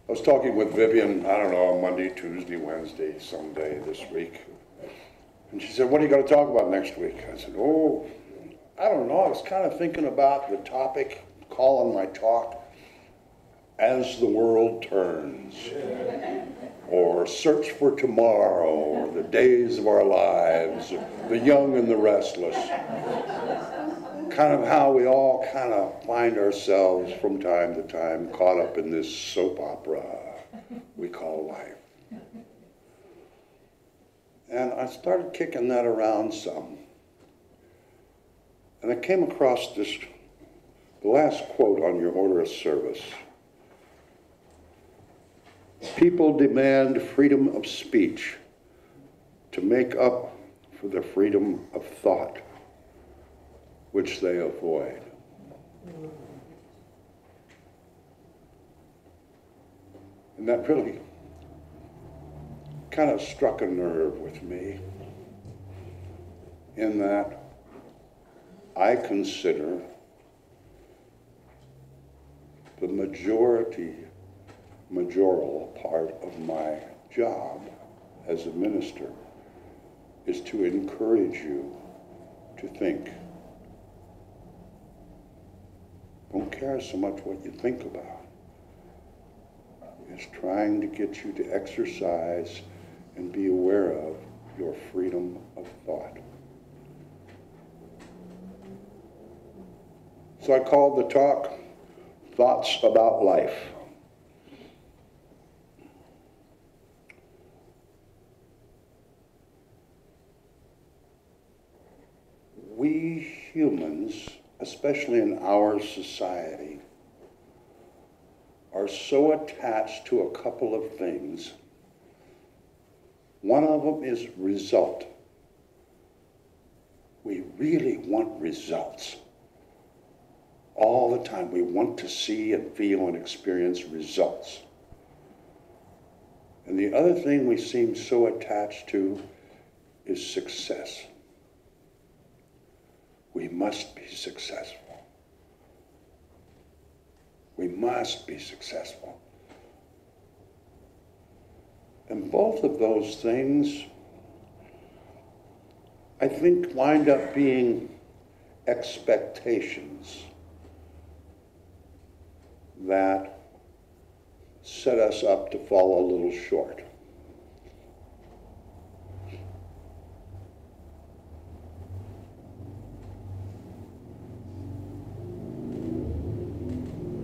I was talking with Vivian, I don't know, Monday, Tuesday, Wednesday, someday this week. And she said, what are you going to talk about next week? I said, oh, I don't know. I was kind of thinking about the topic, calling my talk, As the World Turns, or Search for Tomorrow, or The Days of Our Lives, or The Young and the Restless. Kind of how we all kind of find ourselves from time to time caught up in this soap opera we call life. And I started kicking that around some. And I came across the last quote on your order of service. People demand freedom of speech to make up for the freedom of thought, which they avoid. And that really kind of struck a nerve with me, in that I consider the majoral part of my job as a minister is to encourage you to think. Don't care so much what you think about. It's trying to get you to exercise and be aware of your freedom of thought. So I called the talk, Thoughts About Life. We humans, especially in our society, are so attached to a couple of things. One of them is result. We really want results. All the time, we want to see and feel and experience results. And the other thing we seem so attached to is success. We must be successful. We must be successful. And both of those things, I think, wind up being expectations that set us up to fall a little short.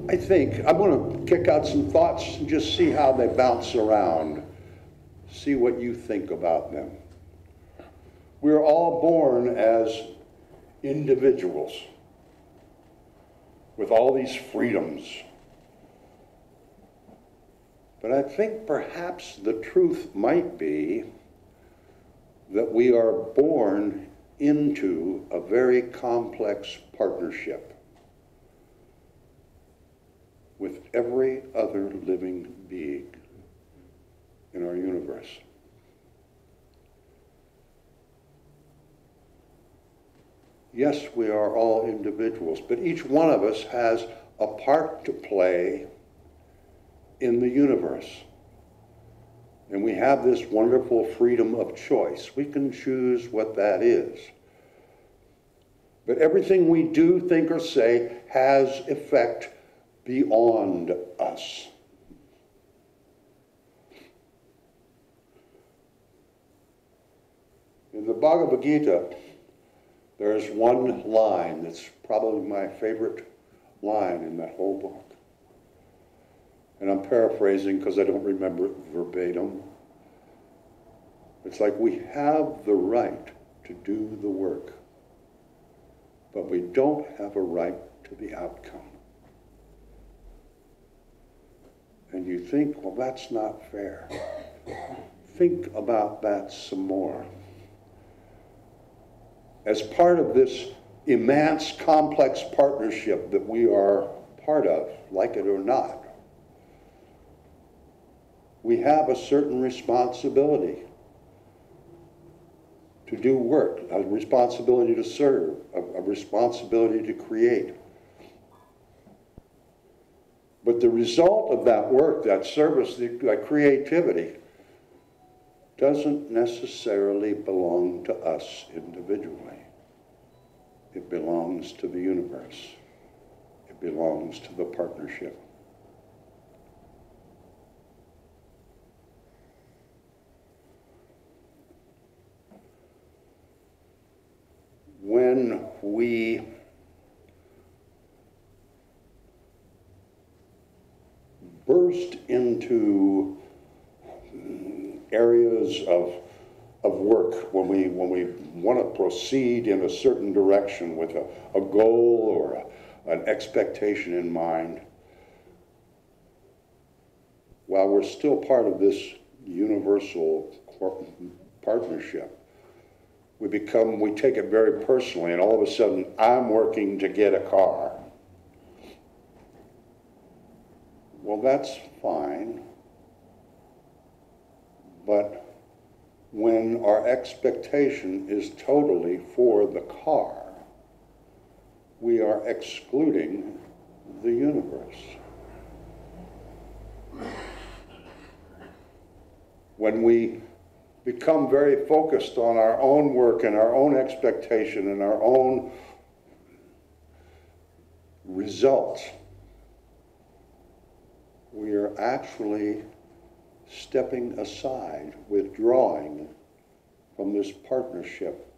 I think I'm going to kick out some thoughts and just see how they bounce around, see what you think about them. We're all born as individuals with all these freedoms. But I think perhaps the truth might be that we are born into a very complex partnership with every other living being in our universe. Yes, we are all individuals, but each one of us has a part to play in the universe. And we have this wonderful freedom of choice. We can choose what that is. But everything we do, think, or say has effect beyond us. In the Bhagavad Gita, there's one line that's probably my favorite line in that whole book. And I'm paraphrasing because I don't remember it verbatim. It's like, we have the right to do the work, but we don't have a right to the outcome. And you think, well, that's not fair. Think about that some more. As part of this immense, complex partnership that we are part of, like it or not, we have a certain responsibility to do work, a responsibility to serve, a responsibility to create. But But the result of that work, that service, that creativity, doesn't necessarily belong to us individually. It belongs to the universe. It belongs to the partnership. When we burst into areas of work, when we want to proceed in a certain direction with a goal or an expectation in mind, while we're still part of this universal partnership, we take it very personally, and all of a sudden, I'm working to get a car. Well, that's fine, but when our expectation is totally for the car, we are excluding the universe. When we become very focused on our own work and our own expectation and our own results, we are actually stepping aside, withdrawing from this partnership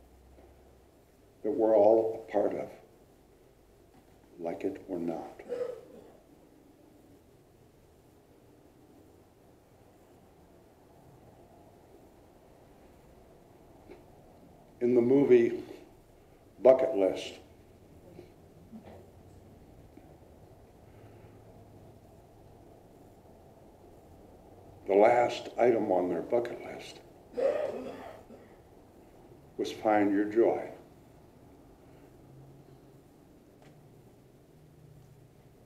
that we're all a part of, like it or not. In the movie Bucket List, the last item on their bucket list was find your joy.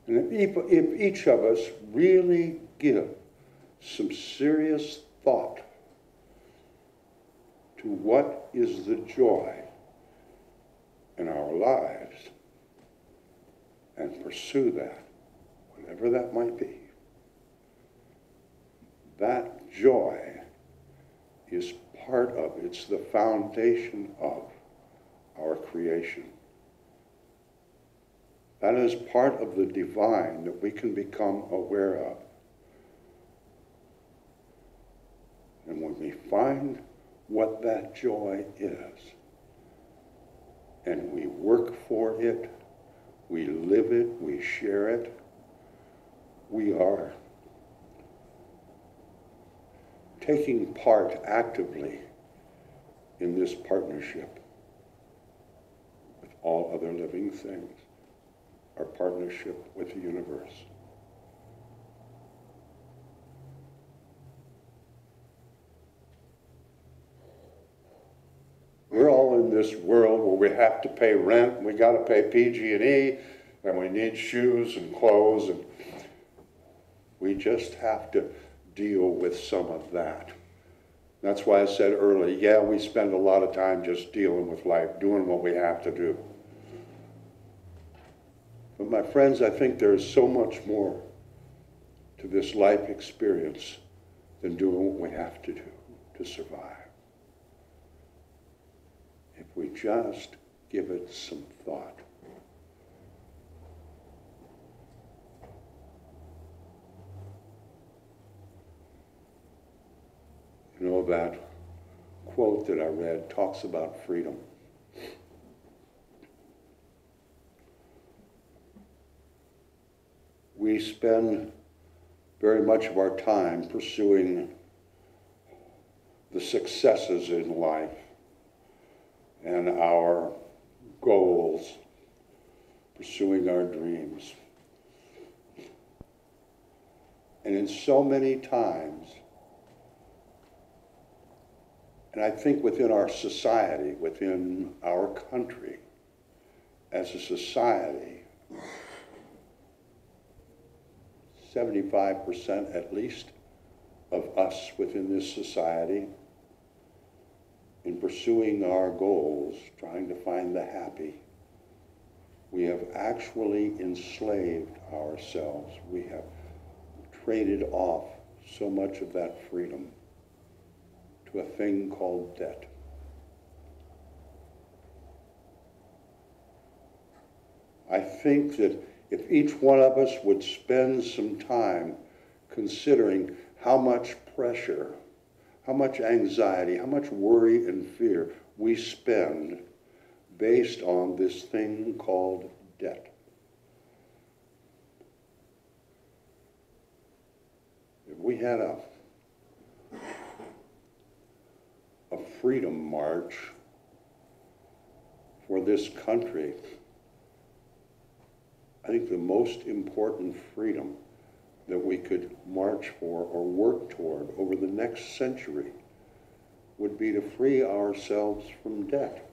And if each of us really give some serious thought to what is the joy in our lives and pursue that, whatever that might be, that joy is part of, it's the foundation of our creation. That is part of the divine that we can become aware of. And when we find what that joy is, and we work for it, we live it, we share it, we are taking part actively in this partnership with all other living things, our partnership with the universe. We're all in this world where we have to pay rent, and we got to pay PG&E, and we need shoes and clothes, and we just have to deal with some of that. That's why I said earlier, yeah, we spend a lot of time just dealing with life, doing what we have to do. But my friends, I think there's so much more to this life experience than doing what we have to do to survive. If we just give it some thought. You know, that quote that I read talks about freedom. We spend very much of our time pursuing the successes in life and our goals, pursuing our dreams. And in so many times, and I think within our society, within our country, as a society, 75% at least of us within this society, in pursuing our goals, trying to find the happy, we have actually enslaved ourselves. We have traded off so much of that freedom to a thing called debt. I think that if each one of us would spend some time considering how much pressure, how much anxiety, how much worry and fear we spend based on this thing called debt. If we had a freedom march for this country, I think the most important freedom that we could march for or work toward over the next century would be to free ourselves from debt.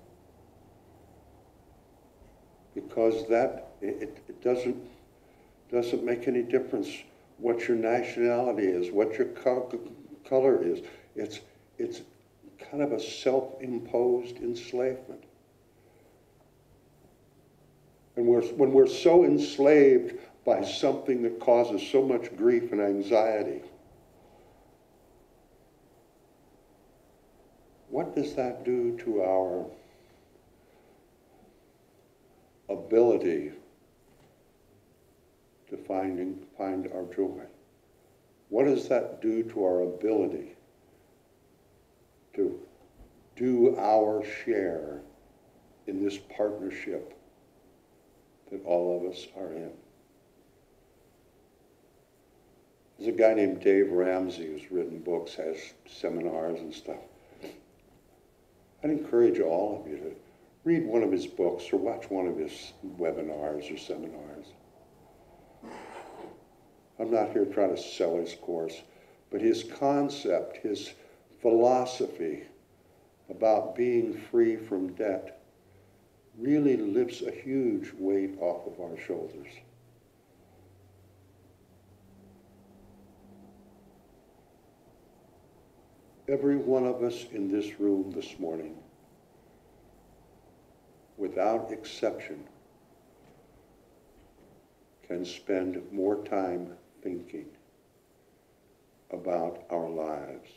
Because that, it doesn't make any difference what your nationality is, what your color is. It's kind of a self-imposed enslavement. And when we're so enslaved by something that causes so much grief and anxiety, what does that do to our ability to find our joy? What does that do to our ability to do our share in this partnership that all of us are in? There's a guy named Dave Ramsey who's written books, has seminars and stuff. I'd encourage all of you to read one of his books or watch one of his webinars or seminars. I'm not here trying to sell his course, but his concept, his philosophy about being free from debt really lifts a huge weight off of our shoulders. Every one of us in this room this morning, without exception, can spend more time thinking about our lives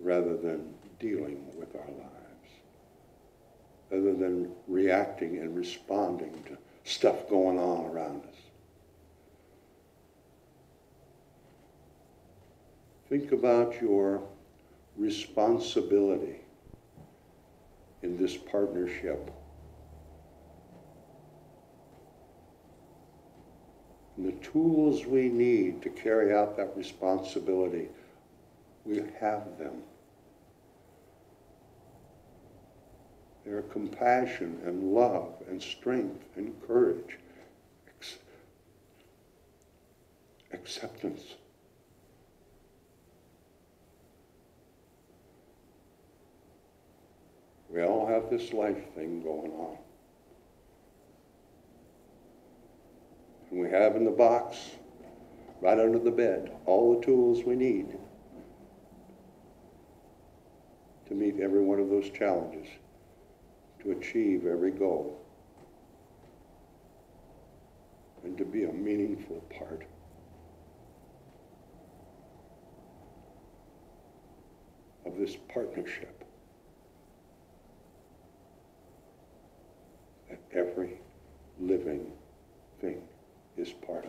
rather than dealing with our lives, rather than reacting and responding to stuff going on around us. Think about your responsibility in this partnership. And the tools we need to carry out that responsibility, we have them. They're compassion and love and strength and courage, acceptance. We all have this life thing going on. And we have in the box, right under the bed, all the tools we need to meet every one of those challenges, to achieve every goal, and to be a meaningful part of this partnership that every living thing is part of.